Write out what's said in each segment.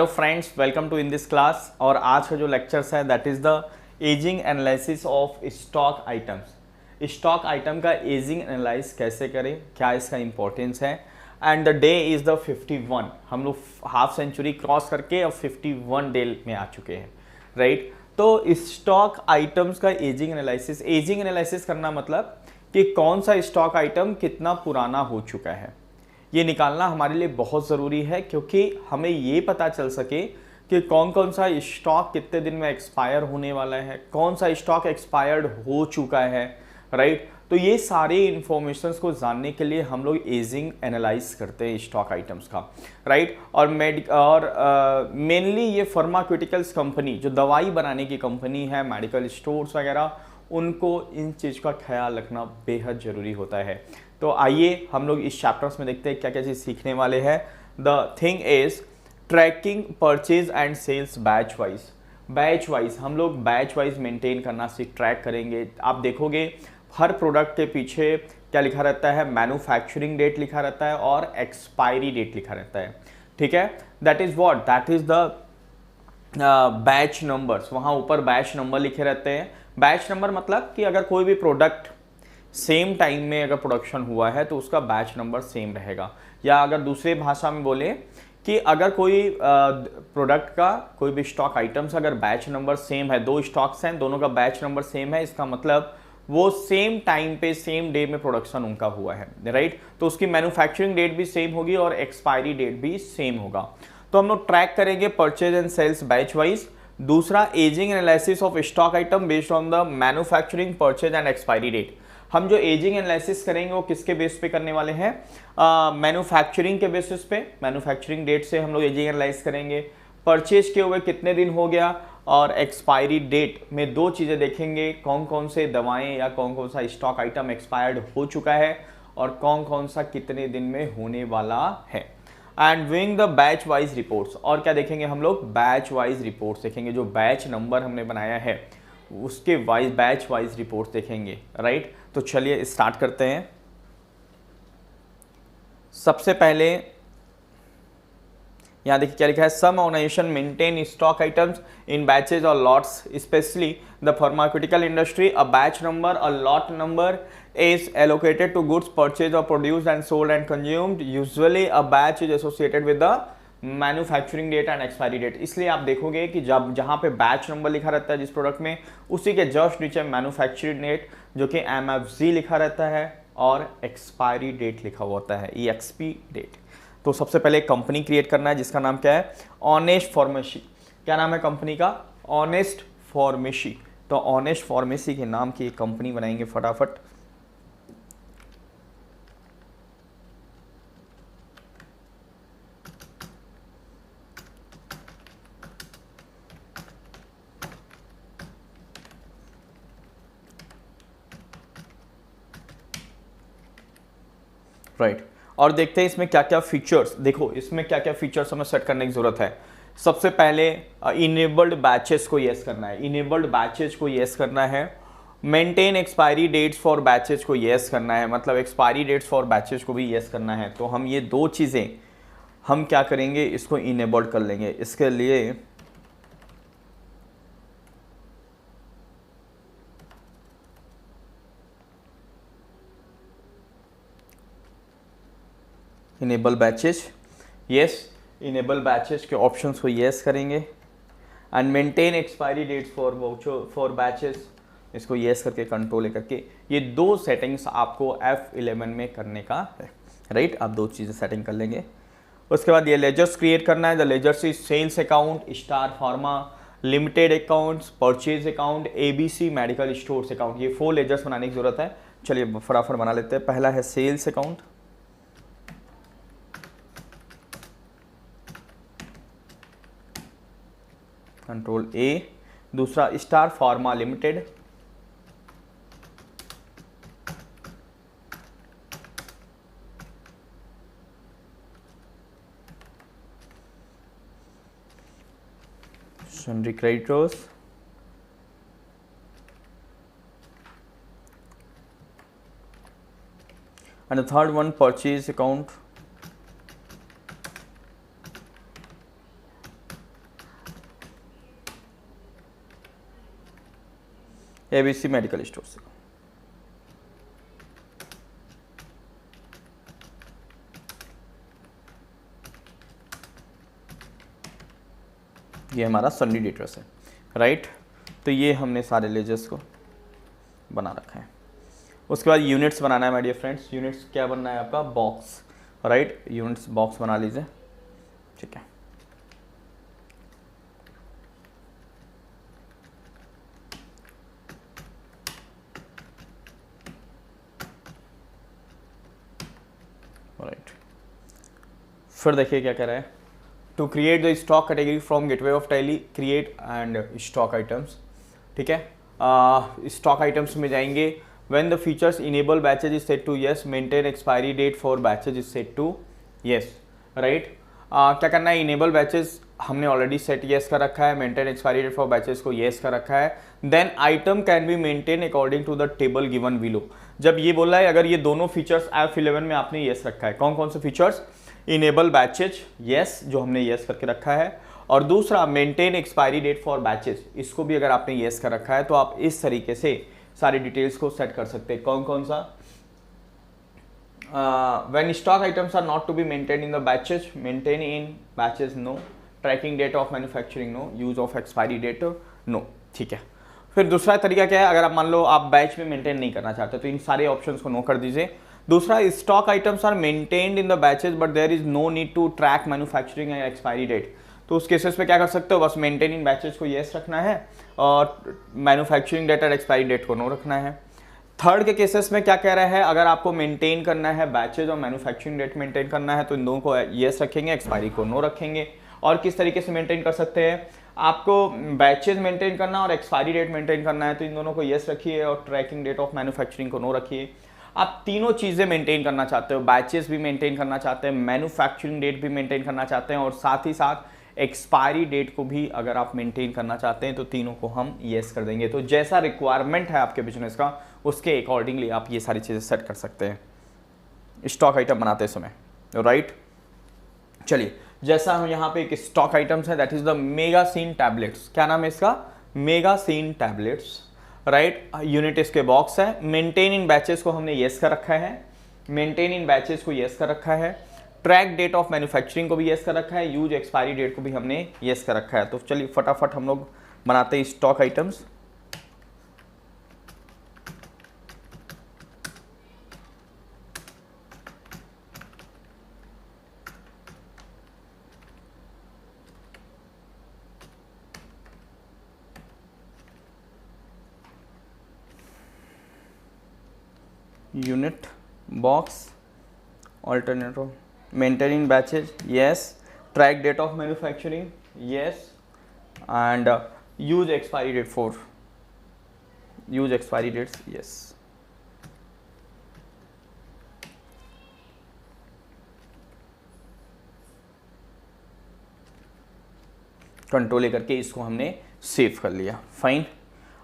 Hello friends, welcome to in this class. और आज का जो लेक्चर्स है that is the ageing analysis of stock items. Stock item का एजिंग एनालाइज कैसे करें, क्या इसका इंपॉर्टेंस है। And the day is the 51। हम लोग हाफ सेंचुरी क्रॉस करके अब 51 डे में आ चुके हैं, राइट। तो स्टॉक आइटम्स का एजिंग एनालिसिस करना मतलब कि कौन सा स्टॉक आइटम कितना पुराना हो चुका है, ये निकालना हमारे लिए बहुत ज़रूरी है, क्योंकि हमें ये पता चल सके कि कौन कौन सा स्टॉक कितने दिन में एक्सपायर होने वाला है, कौन सा स्टॉक एक्सपायर्ड हो चुका है, राइट। तो ये सारे इंफॉर्मेशंस को जानने के लिए हम लोग एजिंग एनालाइज करते हैं स्टॉक आइटम्स का, राइट। और मेनली ये फार्मास्यूटिकल्स कंपनी, जो दवाई बनाने की कंपनी है, मेडिकल स्टोर्स वगैरह, उनको इन चीज़ का ख्याल रखना बेहद ज़रूरी होता है। तो आइए हम लोग इस चैप्टर्स में देखते हैं क्या क्या चीज़ सीखने वाले हैं। The thing is tracking purchase and sales batch wise हम लोग बैच वाइज मेंटेन करना ट्रैक करेंगे। आप देखोगे हर प्रोडक्ट के पीछे क्या लिखा रहता है, मैन्युफैक्चरिंग डेट लिखा रहता है और एक्सपायरी डेट लिखा रहता है, ठीक है। That is the batch numbers. वहाँ ऊपर बैच नंबर लिखे रहते हैं। बैच नंबर मतलब कि अगर कोई भी प्रोडक्ट सेम टाइम में अगर प्रोडक्शन हुआ है तो उसका बैच नंबर सेम रहेगा। या अगर दूसरे भाषा में बोले कि अगर कोई प्रोडक्ट का कोई भी स्टॉक आइटम्स अगर बैच नंबर सेम है, दो स्टॉक्स हैं, दोनों का बैच नंबर सेम है, इसका मतलब वो सेम टाइम पे सेम डे में प्रोडक्शन उनका हुआ है, राइट। तो उसकी मैन्युफैक्चरिंग डेट भी सेम होगी और एक्सपायरी डेट भी सेम होगा। तो हम लोग ट्रैक करेंगे purchase and sales batch wise. दूसरा, ageing analysis of stock item based on the manufacturing, purchase and expiry date. हम जो एजिंग एनालिसिस करेंगे वो किसके बेस पे करने वाले हैं, मैन्युफैक्चरिंग के बेसिस पे। मैन्युफैक्चरिंग डेट से हम लोग एजिंग एनालाइज करेंगे। परचेज किए हुए कितने दिन हो गया, और एक्सपायरी डेट में दो चीज़ें देखेंगे, कौन कौन से दवाएं या कौन कौन सा स्टॉक आइटम एक्सपायर्ड हो चुका है और कौन कौन सा कितने दिन में होने वाला है। And doing the batch wise reports. और क्या देखेंगे हम लोग, बैच वाइज रिपोर्ट्स देखेंगे। जो बैच नंबर हमने बनाया है उसके बैच वाइज रिपोर्ट्स देखेंगे, राइट। तो चलिए स्टार्ट करते हैं। सबसे पहले यहां देखिए क्या लिखा है, some organisation maintain stock items in batches और lots, specially the pharmaceutical industry. A batch number, a lot number is allocated to goods purchased or produced and sold and consumed. Usually a batch is associated with the manufacturing date and expiry date. इसलिए आप देखोगे कि जब जहाँ पे batch number लिखा रहता है जिस प्रोडक्ट में, उसी के जस्ट नीचे मैन्युफैक्चरिंग डेट जो कि MFG लिखा रहता है और एक्सपायरी डेट लिखा हुआ होता है, EXP डेट। तो सबसे पहले कंपनी क्रिएट करना है जिसका नाम क्या है, ऑनेस्ट फार्मेसी। क्या नाम है कंपनी का, ऑनेस्ट फार्मेसी। तो ऑनेस्ट फार्मेसी के नाम की एक कंपनी बनाएंगे फटाफट। राइट। और देखते हैं इसमें क्या क्या फीचर्स। देखो इसमें क्या क्या फीचर्स हमें सेट करने की जरूरत है। सबसे पहले इनेबल्ड बैचेस को यस करना है, इनेबल्ड बैचेस को यस करना है। Maintain expiry dates for batches को यस करना है, मतलब एक्सपायरी डेट्स फॉर बैचेस को भी यस करना है। तो हम ये दो चीज़ें हम क्या करेंगे, इसको इनेबल्ड कर लेंगे। इसके लिए enable batches, yes, enable batches के ऑप्शंस को यस करेंगे। And maintain expiry dates for batches, इसको यस करके कंट्रोल करके ये दो सेटिंग्स आपको F11 में करने का है, राइट। आप दो चीज़ें सेटिंग कर लेंगे। उसके बाद ये लेजर्स क्रिएट करना है। The ledgers is sales account, star pharma limited accounts, purchase account, ABC medical stores account. ये 4 लेजर्स बनाने की जरूरत है। चलिए फटाफट बना लेते हैं। पहला है सेल्स अकाउंट, कंट्रोल A। दूसरा star pharma limited, sundry creditors, and the third one purchase account, ABC medical store से। ये हमारा सन्नी डेटर्स है, राइट। तो ये हमने सारे लेजर्स को बना रखा है। उसके बाद यूनिट्स बनाना है माय डियर फ्रेंड्स। यूनिट्स क्या बनना है आपका? Box, right. यूनिट्स बॉक्स बना लीजिए, ठीक है। राइट, फिर देखिए क्या कह रहा है। To create the stock category from gateway of Tally, create and stock items, ठीक है। स्टॉक आइटम्स में जाएंगे। When the features enable batches is set to yes, maintain expiry date for batches is set to yes, right. क्या करना है? Enable batches हमने already set yes कर रखा है, maintain expiry date for batches को येस कर रखा है। Then item can be maintain according to the table given below. जब ये बोला है अगर ये दोनों फीचर्स F11 में आपने येस रखा है, कौन कौन से फीचर्स? इनेबल बैचेज येस, जो हमने येस करके रखा है, और दूसरा maintain expiry date for batches, इसको भी अगर आपने येस कर रखा है तो आप इस तरीके से सारी डिटेल्स को सेट कर सकते हैं। कौन कौन सा? when stock items are not to be maintained in the batches, maintain in batches no, tracking date of manufacturing no, use of expiry date no, ठीक है। फिर दूसरा तरीका क्या है? अगर आप मान लो आप बैच में मेंटेन नहीं करना चाहते तो इन सारे ऑप्शंस को नो कर दीजिए। दूसरा, stock items are maintained in the batches but there is no need to track manufacturing and expiry date. तो उस केसेस पे क्या कर सकते हो? बस मेंटेन इन बैचेस को येस रखना है और मैन्युफैक्चरिंग डेट और एक्सपायरी डेट को नो रखना है। थर्ड के केसेस में क्या कह रहा है? अगर आपको मेंटेन करना है बैचेज और मैन्युफैक्चरिंग डेट मेंटेन करना है तो इन दोनों को येस रखेंगे, एक्सपायरी को नो रखेंगे। और किस तरीके से मेंटेन कर सकते हैं? आपको बैचेज मेंटेन करना और एक्सपायरी डेट मेंटेन करना है तो इन दोनों को येस रखिए और ट्रैकिंग डेट ऑफ मैन्युफैक्चरिंग को नो रखिए। आप तीनों चीज़ें मेंटेन करना चाहते हो, बैचेस भी मेंटेन करना चाहते हैं, मैन्युफैक्चरिंग डेट भी मेंटेन करना चाहते हैं और साथ ही साथ एक्सपायरी डेट को भी अगर आप मेंटेन करना चाहते हैं तो तीनों को हम येस कर देंगे। तो जैसा रिक्वायरमेंट है आपके बिजनेस का उसके अकॉर्डिंगली आप ये सारी चीज़ें सेट कर सकते हैं स्टॉक आइटम बनाते समय, राइट। चलिए, जैसा हम यहाँ पे एक स्टॉक आइटम्स है दैट इज द मेगासीन टैबलेट्स। क्या नाम है इसका? मेगासीन टैबलेट्स, राइट। यूनिट इसके बॉक्स है। मेंटेन इन बैचेस को हमने येस कर रखा है, मेंटेन इन बैचेस को येस कर रखा है। ट्रैक डेट ऑफ मैन्युफैक्चरिंग को भी येस कर रखा है, यूज एक्सपायरी डेट को भी हमने येस कर रखा है। तो चलिए फटाफट हम लोग बनाते हैं stock items. Unit box, alternative, maintaining batches yes, track date of manufacturing yes, and use expiry date for use expiry dates yes। Control करके इसको हमने सेव कर लिया, फाइन।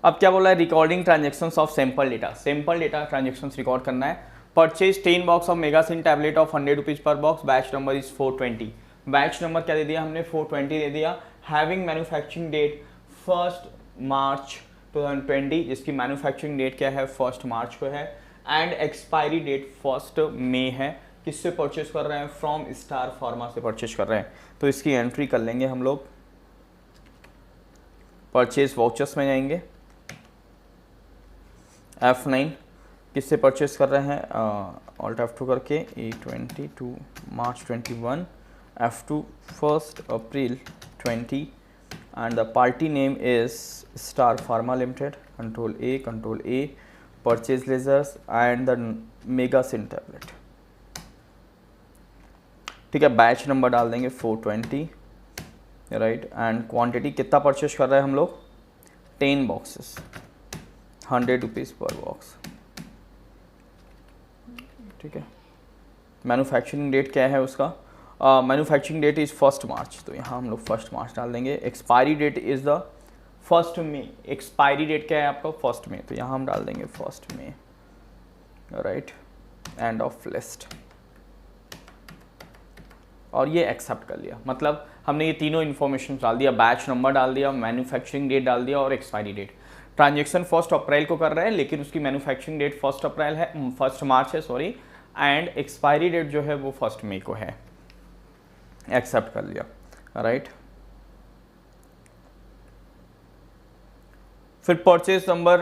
अब क्या बोला है? Recording transactions of sample data. Sample data transactions record करना है। Purchase 10 box of Megacin tablet of 100 rupees पर box, batch number is 420। Batch number क्या दे दिया हमने? 420 दे दिया। हैविंग मैन्युफैक्चरिंग डेट 1 मार्च 2020, जिसकी मैन्युफैक्चरिंग डेट क्या है? 1 मार्च को है। एंड एक्सपायरी डेट 1 मई है। किससे परचेज कर रहे हैं? फ्रॉम स्टार फार्मा से परचेज कर रहे हैं। तो इसकी एंट्री कर लेंगे हम लोग। परचेज वाउचर्स में जाएंगे, F9 किससे परचेस कर रहे हैं? ऑल्ट F2 करके E22 March 21, F2 1 April 20 and the party name is Star pharma Limited. Control A, purchase ledgers and the Megacin tablet, ठीक है। बैच नंबर डाल देंगे 420, राइट। एंड क्वांटिटी कितना परचेज कर रहे हैं हम लोग? 10 बॉक्सेस, 100 रुपीज़ पर बॉक्स, ठीक है। मैन्युफैक्चरिंग डेट क्या है उसका? मैन्युफैक्चरिंग डेट इज़ 1 मार्च, तो यहाँ हम लोग 1 मार्च डाल देंगे। Expiry date is the 1 May. Expiry date क्या है आपका? 1 मई, तो यहाँ हम डाल देंगे 1 मई, राइट। एंड ऑफ लिस्ट, और ये एक्सेप्ट कर लिया। मतलब हमने ये तीनों इन्फॉर्मेशन डाल दिया, बैच नंबर डाल दिया, मैन्युफैक्चरिंग डेट डाल दिया और एक्सपायरी डेट। ट्रांजेक्शन 1 अप्रैल को कर रहे हैं, लेकिन उसकी मैन्युफैक्चरिंग डेट 1 मार्च है सॉरी, एंड एक्सपायरी डेट जो है वो 1 मई को है। एक्सेप्ट कर लिया, राइट। फिर purchase number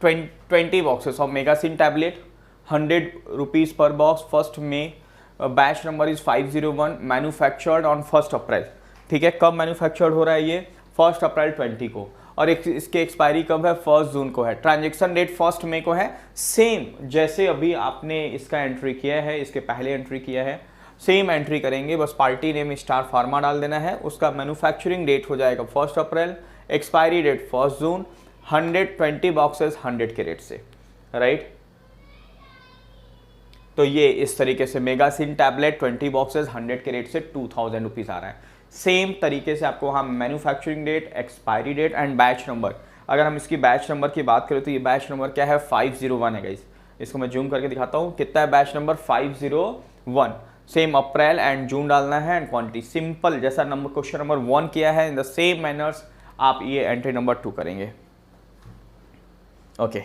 20 boxes of Megacin tablet, 100 rupees पर box, 1 May. Batch number is 501, manufactured on 1 April. ठीक है, कब मैन्युफैक्चर्ड हो रहा है ये? 1 अप्रैल 20 को, और इसके एक्सपायरी कब है? 1 जून को है। ट्रांजेक्शन डेट 1 मई को है। सेम जैसे अभी आपने इसका एंट्री किया है, इसके पहले एंट्री किया है, सेम एंट्री करेंगे, बस पार्टी नेम स्टार फार्मा डाल देना है। उसका मैन्युफैक्चरिंग डेट हो जाएगा 1 अप्रैल, एक्सपायरी डेट 1 जून, 120 बॉक्सेस 100 के रेट से, राइट। तो ये इस तरीके से मेगासिन टैबलेट 20 बॉक्सेस 100 के रेट से 2000 रुपीज़ आ रहा है। सेम तरीके से आपको वहाँ manufacturing date, expiry date and batch number, अगर हम इसकी बैच नंबर की बात करें तो ये बैच नंबर क्या है? 501 है गाइस। इसको मैं जूम करके दिखाता हूँ, कितना है batch number? 501। Same April and June डालना है एंड क्वांटिटी, सिंपल जैसा नंबर क्वेश्चन नंबर 1 किया है, इन द सेम मैनर्स आप ये एंट्री नंबर 2 करेंगे। ओके,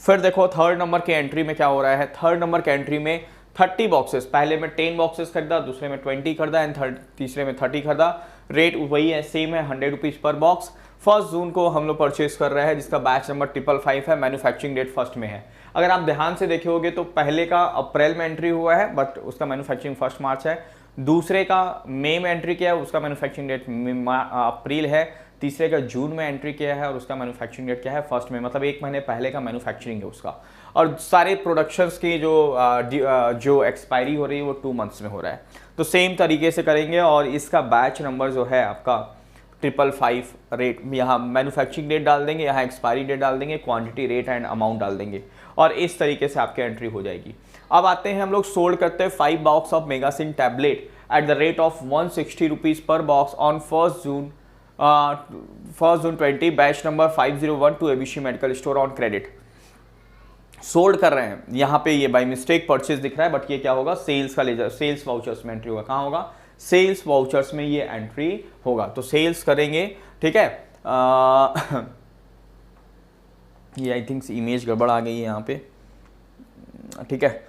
फिर देखो थर्ड नंबर के एंट्री में क्या हो रहा है। थर्ड नंबर के एंट्री में 30 बॉक्सेस, पहले में 10 बॉक्सेस खरीदा, दूसरे में 20 खरीदा एंड तीसरे में 30 खरीदा। रेट वही है, सेम है, 100 रुपीज़ पर बॉक्स। 1 जून को हम लोग परचेज कर रहे हैं, जिसका बैच नंबर 555 है, मैन्युफैक्चरिंग डेट 1 में है। अगर आप ध्यान से देखोगे तो पहले का अप्रैल में एंट्री हुआ है, बट उसका मैन्युफैक्चरिंग 1 मार्च है। दूसरे का मई में एंट्री किया है, उसका मैन्युफैक्चरिंग डेट अप्रैल है। तीसरे का जून में एंट्री किया है और उसका मैन्युफैक्चरिंग डेट क्या है? 1 में, मतलब 1 महीने पहले का मैन्युफैक्चरिंग है उसका। और सारे प्रोडक्शंस की जो एक्सपायरी हो रही है वो 2 मंथ्स में हो रहा है। तो सेम तरीके से करेंगे, और इसका बैच नंबर जो है आपका 555, रेट यहाँ मैन्युफैक्चरिंग डेट डाल देंगे, यहाँ एक्सपायरी डेट डाल देंगे, क्वांटिटी, रेट एंड अमाउंट डाल देंगे, और इस तरीके से आपकी एंट्री हो जाएगी। अब आते हैं हम लोग सोल्ड करते हैं 5 box of Megacin tablet at the rate of 160 rupees पर box on 1 June 20, batch number 501 to ABC medical store on credit. Sold कर रहे हैं, यहाँ पे ये बाय मिस्टेक परचेज दिख रहा है, बट ये क्या होगा? सेल्स का लेजर, सेल्स वाउचर्स में एंट्री होगा। कहाँ होगा? सेल्स वाउचर्स में ये एंट्री होगा। तो सेल्स करेंगे, ठीक है। ये आई थिंक इमेज गड़बड़ आ गई है यहाँ पे, ठीक है।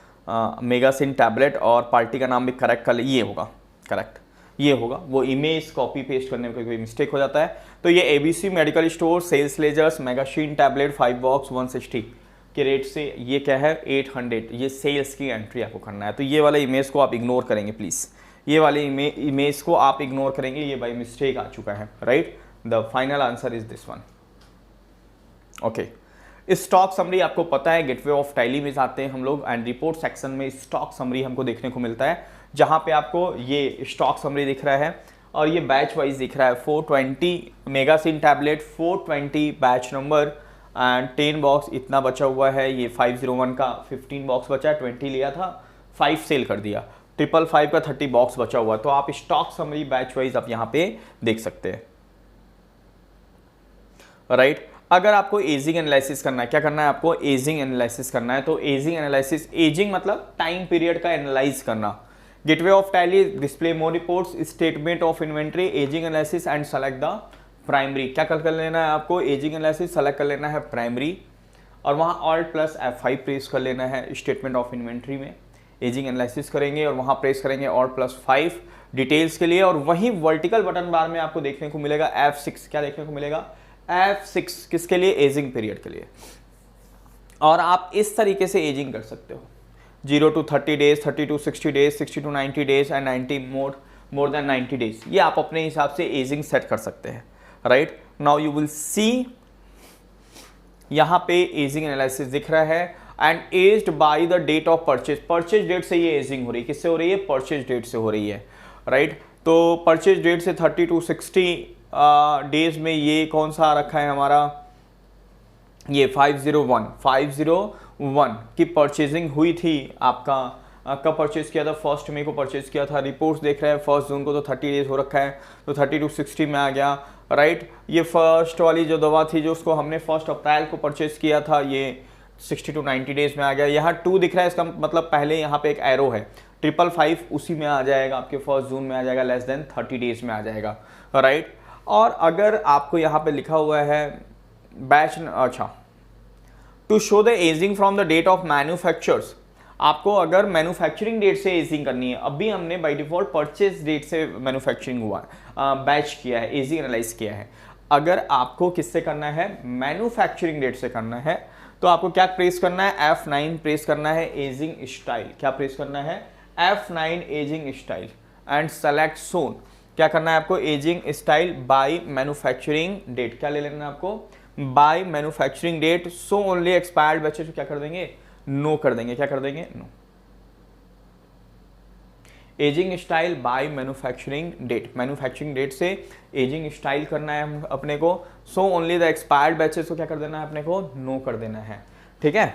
मेगासिन टैबलेट और पार्टी का नाम भी करेक्ट कर ले, ये होगा करेक्ट, ये होगा। वो इमेज कॉपी पेस्ट करने में कोई मिस्टेक हो जाता है। तो ये ABC medical store sales ledgers Megacin tablet 5 box 160 के रेट से, ये क्या है? 800, ये सेल्स की एंट्री आपको करना है। तो ये वाले इमेज को आप इग्नोर करेंगे प्लीज़, ये वाले इमेज को आप इग्नोर करेंगे, ये बाई मिस्टेक आ चुका है, right. The final answer is this one. Okay, stock summary आपको पता है, गेटवे ऑफ टैली में जाते हैं हम लोग एंड रिपोर्ट सेक्शन में स्टॉक समरी हमको देखने को मिलता है, जहां पे आपको ये स्टॉक समरी दिख रहा है और ये बैच वाइज दिख रहा है। 420 Megacin tablet, 420 batch number and 10 box इतना बचा हुआ है। ये 501 का 15 बॉक्स बचा है, 20 लिया था, 5 सेल कर दिया। 555 का 30 बॉक्स बचा हुआ। तो आप स्टॉक समरी बैच वाइज आप यहाँ पे देख सकते हैं, राइट। अगर आपको एजिंग एनालिसिस करना है, क्या करना है आपको? एजिंग एनालिसिस करना है। तो एजिंग एनालिसिस, एजिंग मतलब टाइम पीरियड का एनालाइज करना। Gateway of tally, display more reports, statement of inventory, ageing analysis and select the primary. क्या कर लेना है आपको? एजिंग एनालिसिस सेलेक्ट कर लेना है प्राइमरी, और वहाँ ऑल्ट प्लस F5 प्रेस कर लेना है स्टेटमेंट ऑफ इन्वेंट्री में। एजिंग एनालिसिस करेंगे और वहाँ प्रेस करेंगे ऑल्ट प्लस 5 डिटेल्स के लिए, और वहीं वर्टिकल बटन बार में आपको देखने को मिलेगा F6। क्या देखने को मिलेगा? F6 किसके लिए? एजिंग पीरियड के लिए। और आप इस तरीके से एजिंग कर सकते हो, 0 to 30 days, 30 to 60 days, 60 to 90 days and 90 more than 90 days. ये आप अपने हिसाब से एजिंग सेट कर सकते हैं, right. Now you will see यहाँ पे एजिंग एनालिसिस दिख रहा है and aged by the date of purchase. Purchase date से ये एजिंग हो रही है, किससे हो रही है? परचेज डेट से हो रही है, राइट। तो परचेज डेट से 30 to 60 डेज में ये कौन सा आ रखा है हमारा? ये 501 की परचेजिंग हुई थी। आपका कब परचेज किया था? 1 मई को परचेज किया था। रिपोर्ट्स देख रहे हैं 1 जून को, तो 30 डेज हो रखा है, तो 30 to 60 में आ गया, राइट। ये फर्स्ट वाली जो दवा थी जो उसको हमने 1 अप्रैल को परचेज किया था, ये 60 टू 90 डेज में आ गया। यहाँ 2 दिख रहा है, इसका मतलब पहले यहाँ पे एक एरो है, 555 उसी में आ जाएगा, आपके 1 जून में आ जाएगा, लेस देन 30 डेज में आ जाएगा, राइट। और अगर आपको यहाँ पे लिखा हुआ है बैच, अच्छा, to show the ageing from the date of manufactures, आपको अगर मैन्युफैक्चरिंग डेट से एजिंग करनी है, अभी हमने बाय डिफॉल्ट परचेज डेट से मैन्युफैक्चरिंग हुआ है, बैच किया है, एजिंग एनालाइज किया है। अगर आपको किससे करना है, मैन्युफैक्चरिंग डेट से करना है, तो आपको क्या प्रेस करना है, F9 प्रेस करना है, एजिंग स्टाइल, क्या प्रेस करना है, F9 ageing style, and select सोन, क्या करना है आपको, ageing style by manufacturing date, क्या ले लेना है आपको, by manufacturing date, so only expired batches क्या कर देंगे, नो कर देंगे, क्या कर देंगे, no. Ageing style by manufacturing date, manufacturing date से एजिंग स्टाइल करना है हम अपने को, so only the expired batches को क्या कर देना है अपने को, नो कर देना है, ठीक है।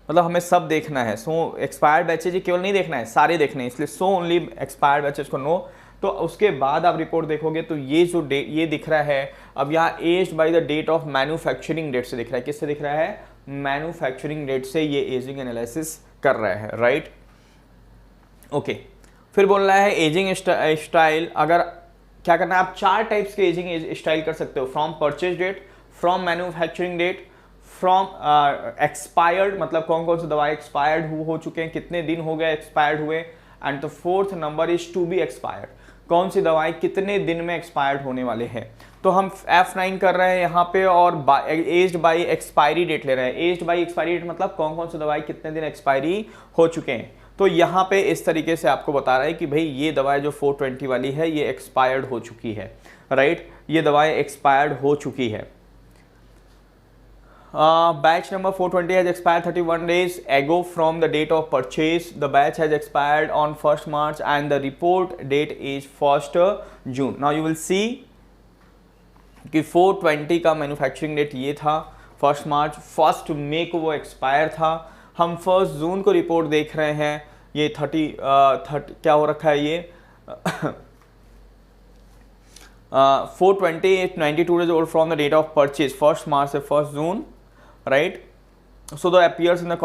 मतलब हमें सब देखना है, सो एक्सपायर्ड बैचेज केवल नहीं देखना है, सारे देखने हैं, इसलिए सो ओनली एक्सपायर्ड बैचेज को नो। तो उसके बाद आप रिपोर्ट देखोगे तो ये जो डेट ये दिख रहा है, अब यहाँ aged by the date of manufacturing date से दिख रहा है, किससे दिख रहा है, मैन्युफैक्चरिंग डेट से ये एजिंग एनालिसिस कर रहा है, राइट। ओके, फिर बोल रहा है एजिंग स्टाइल, अगर क्या करना है, आप 4 टाइप्स के एजिंग स्टाइल कर सकते हो, from purchase date, from manufacturing date, from expired, मतलब कौन कौन सी दवाई एक्सपायर्ड हो चुके हैं, कितने दिन हो गए एक्सपायर्ड हुए, and the 4th number is to be expired, कौन सी दवाई कितने दिन में एक्सपायर्ड होने वाले हैं। तो हम F9 कर रहे हैं यहाँ पे, और एज्ड बाई एक्सपायरी डेट ले रहे हैं, एज्ड बाई एक्सपायरी डेट मतलब कौन कौन सी दवाई कितने दिन एक्सपायरी हो चुके हैं। तो यहाँ पे इस तरीके से आपको बता रहा है कि भाई ये दवाई जो 420 वाली है ये एक्सपायर्ड हो चुकी है, राइट, ये दवाई एक्सपायर्ड हो चुकी है। Batch number 420 has expired 31 days ago from the date of purchase. The batch has expired on 1st March and the report date is 1st June. Now you will see कि 420 का manufacturing date ये था, 1st मार्च, 1st मई को वो expire था, हम 1st जून को report देख रहे हैं, ये 30 क्या हो रखा है, ये 420 is 92 days old from the date of purchase, 1st March से 1st June, right. So the appears in the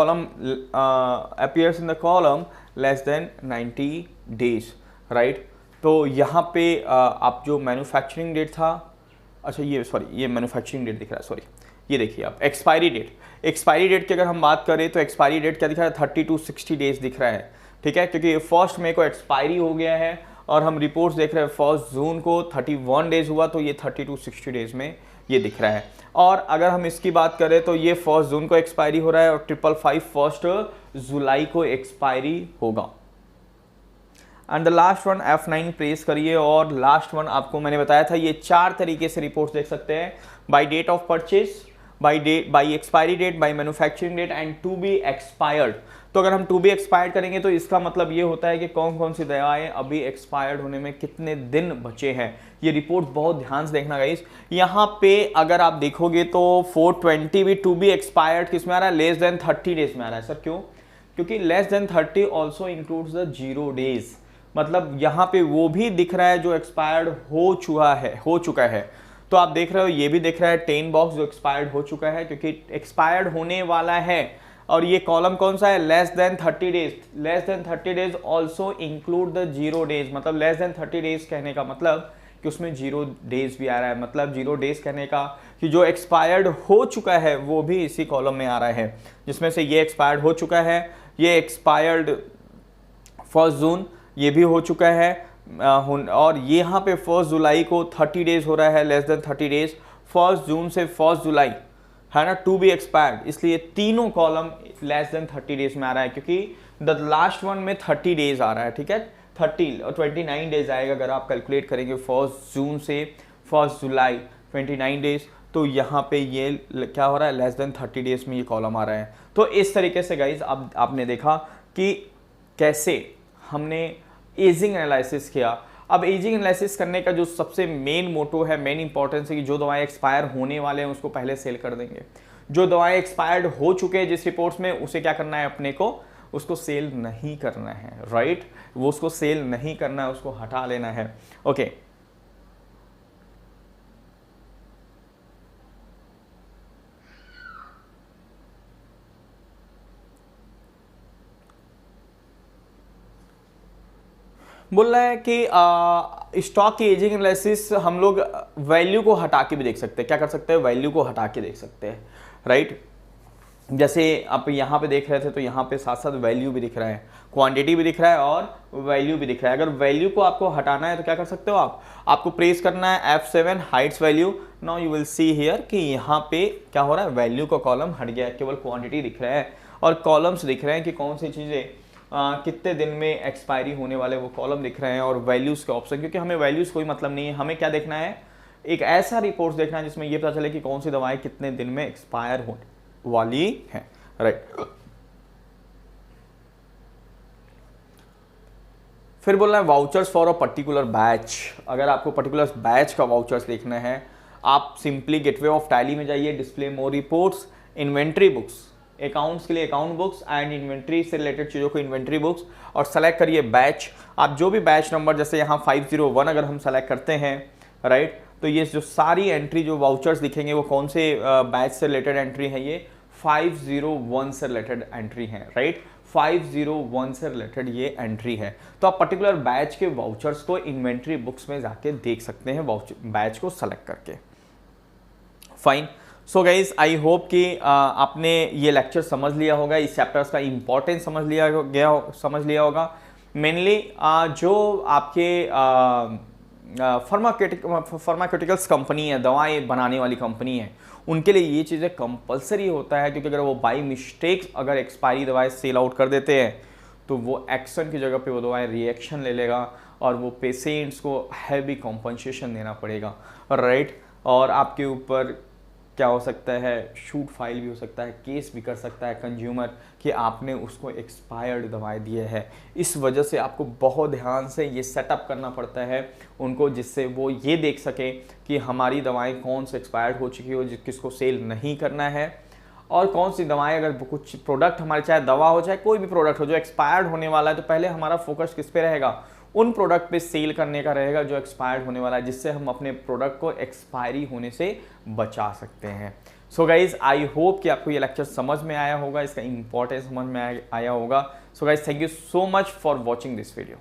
column less than 90 days, right. तो यहाँ पे आप जो मैन्युफैक्चरिंग डेट था, अच्छा ये सॉरी ये मैन्युफैक्चरिंग डेट दिख रहा है, सॉरी ये देखिए आप एक्सपायरी डेट की अगर हम बात करें तो एक्सपायरी डेट क्या दिख रहा है, 30 to 60 डेज दिख रहा है, ठीक है, क्योंकि 1st मई को एक्सपायरी हो गया है और हम रिपोर्ट्स देख रहे हैं 1st जून को 31 डेज हुआ, तो ये 30 to 60 डेज में ये दिख रहा है। और अगर हम इसकी बात करें तो ये 1st जून को एक्सपायरी हो रहा है और 555 1st जुलाई को एक्सपायरी होगा। And the last one F9 press करिए, और लास्ट वन आपको मैंने बताया था ये 4 तरीके से रिपोर्ट्स देख सकते हैं, by date of purchase, by expiry date, by manufacturing date and to be expired. तो अगर हम टू बी एक्सपायर्ड करेंगे तो इसका मतलब ये होता है कि कौन कौन सी दवाएं अभी एक्सपायर्ड होने में कितने दिन बचे हैं। ये रिपोर्ट बहुत ध्यान से देखना गाइस। यहाँ पे अगर आप देखोगे तो 420 भी टू बी एक्सपायर्ड किस में आ रहा है, लेस देन 30 डेज में आ रहा है। सर क्यों? क्योंकि less than 30 also includes the 0 days, मतलब यहाँ पे वो भी दिख रहा है जो एक्सपायर्ड हो चुका है। तो आप देख रहे हो ये भी दिख रहा है 10 बॉक्स जो एक्सपायर्ड हो चुका है, क्योंकि एक्सपायर्ड होने वाला है। और ये कॉलम कौन सा है, less than 30 days. Less than 30 days also include the 0 days, मतलब लेस देन 30 डेज कहने का मतलब कि उसमें 0 डेज भी आ रहा है। मतलब 0 डेज कहने का कि जो एक्सपायर्ड हो चुका है वो भी इसी कॉलम में आ रहा है, जिसमें से ये एक्सपायर्ड हो चुका है, ये एक्सपायर्ड 1 जून ये भी हो चुका है, और यहाँ पे 1 जुलाई को 30 डेज हो रहा है, लेस देन 30 डेज। 1 जून से 1 जुलाई है ना, टू बी एक्सपायर्ड, इसलिए तीनों कॉलम लेस देन 30 डेज में आ रहा है, क्योंकि द लास्ट वन में 30 डेज आ रहा है। ठीक है, 30 और 29 डेज आएगा अगर आप कैलकुलेट करेंगे 1 जून से 1 जुलाई 29 डेज, तो यहाँ पे ये क्या हो रहा है, लेस देन 30 डेज में ये कॉलम आ रहा है। तो इस तरीके से गाइज आपने देखा कि कैसे हमने एजिंग एनालिसिस किया। अब एजिंग एनालिसिस करने का जो सबसे मेन मोटो है, मेन इंपॉर्टेंस है कि जो दवाएं एक्सपायर होने वाले हैं उसको पहले सेल कर देंगे। जो दवाएं एक्सपायर्ड हो चुके हैं जिस रिपोर्ट्स में, उसे क्या करना है अपने को, उसको सेल नहीं करना है, राइट। वो उसको सेल नहीं करना है, उसको हटा लेना है। ओके, बोल रहा है कि स्टॉक की एजिंग एनालिसिस हम लोग वैल्यू को हटा के भी देख सकते हैं। क्या कर सकते हैं? वैल्यू को हटा के देख सकते हैं, राइट। जैसे आप यहाँ पे देख रहे थे तो यहाँ पे साथ साथ वैल्यू भी दिख रहा है, क्वांटिटी भी दिख रहा है और वैल्यू भी दिख रहा है। अगर वैल्यू को आपको हटाना है तो क्या कर सकते हो आप, आपको प्रेस करना है F7 hides value. Now you will see here कि यहाँ पे क्या हो रहा है, वैल्यू का कॉलम हट गया है, केवल क्वांटिटी दिख रहा है और कॉलम्स दिख रहे हैं कि कौन सी चीज़ें कितने दिन में एक्सपायरी होने वाले वो कॉलम दिख रहे हैं और वैल्यूज़ के ऑप्शन। क्योंकि हमें वैल्यूज़ कोई मतलब नहीं है, हमें क्या देखना है, एक ऐसा रिपोर्ट देखना है जिसमें ये पता चले कि कौन सी दवाएं कितने दिन में एक्सपायर होने वाली है, राइट। फिर बोलना है vouchers for a particular batch. अगर आपको पर्टिकुलर बैच का वाउचर्स देखना है, आप सिंपली गेटवे ऑफ टैली में जाइए, डिस्प्ले मोर रिपोर्ट्स, इन्वेंट्री बुक्स, अकाउंट्स के लिए अकाउंट बुक्स एंड इन्वेंट्री से रिलेटेड चीज़ों को इन्वेंट्री बुक्स, और सेलेक्ट करिए बैच। आप जो भी बैच नंबर, जैसे यहाँ 501 अगर हम सेलेक्ट करते हैं, राइट, तो ये जो सारी एंट्री जो वाउचर्स दिखेंगे वो कौन से बैच से रिलेटेड एंट्री है, ये 501 से रिलेटेड एंट्री है, राइट। 501 से रिलेटेड ये एंट्री है। तो आप पर्टिकुलर बैच के वाउचर्स को इन्वेंट्री बुक्स में जाके देख सकते हैं, बैच को सेलेक्ट करके। Fine. So guys, I hope कि आपने ये लेक्चर समझ लिया होगा, इस चैप्टर्स का इंपॉर्टेंस समझ लिया होगा। मेनली जो आपके फार्माक्यूटिकल्स कंपनी है, दवाएं बनाने वाली कंपनी है, उनके लिए ये चीज़ें कंपलसरी होता है। क्योंकि अगर वो बाई मिस्टेक्स अगर एक्सपायरी दवाएं सेल आउट कर देते हैं तो वो एक्शन की जगह पे वो दवाएं रिएक्शन ले लेगा और वो पेशेंट्स को हैवी कॉम्पनसेशन देना पड़ेगा, राइट। और आपके ऊपर क्या हो सकता है, शूट फाइल भी हो सकता है, केस भी कर सकता है कंज्यूमर कि आपने उसको एक्सपायर्ड दवाएं दिए हैं। इस वजह से आपको बहुत ध्यान से ये सेटअप करना पड़ता है उनको, जिससे वो ये देख सके कि हमारी दवाएं कौन से एक्सपायर्ड हो चुकी हो, किसको सेल नहीं करना है, और कौन सी दवाएं, अगर कुछ प्रोडक्ट हमारे, चाहे दवा हो चाहे कोई भी प्रोडक्ट हो जो एक्सपायर्ड होने वाला है, तो पहले हमारा फोकस किस पे रहेगा, उन प्रोडक्ट पे सेल करने का रहेगा जो एक्सपायर्ड होने वाला है, जिससे हम अपने प्रोडक्ट को एक्सपायरी होने से बचा सकते हैं। सो गाइज, आई होप कि आपको ये लेक्चर समझ में आया होगा, इसका इंपॉर्टेंस समझ में आया होगा। So guys, thank you so much for watching this video.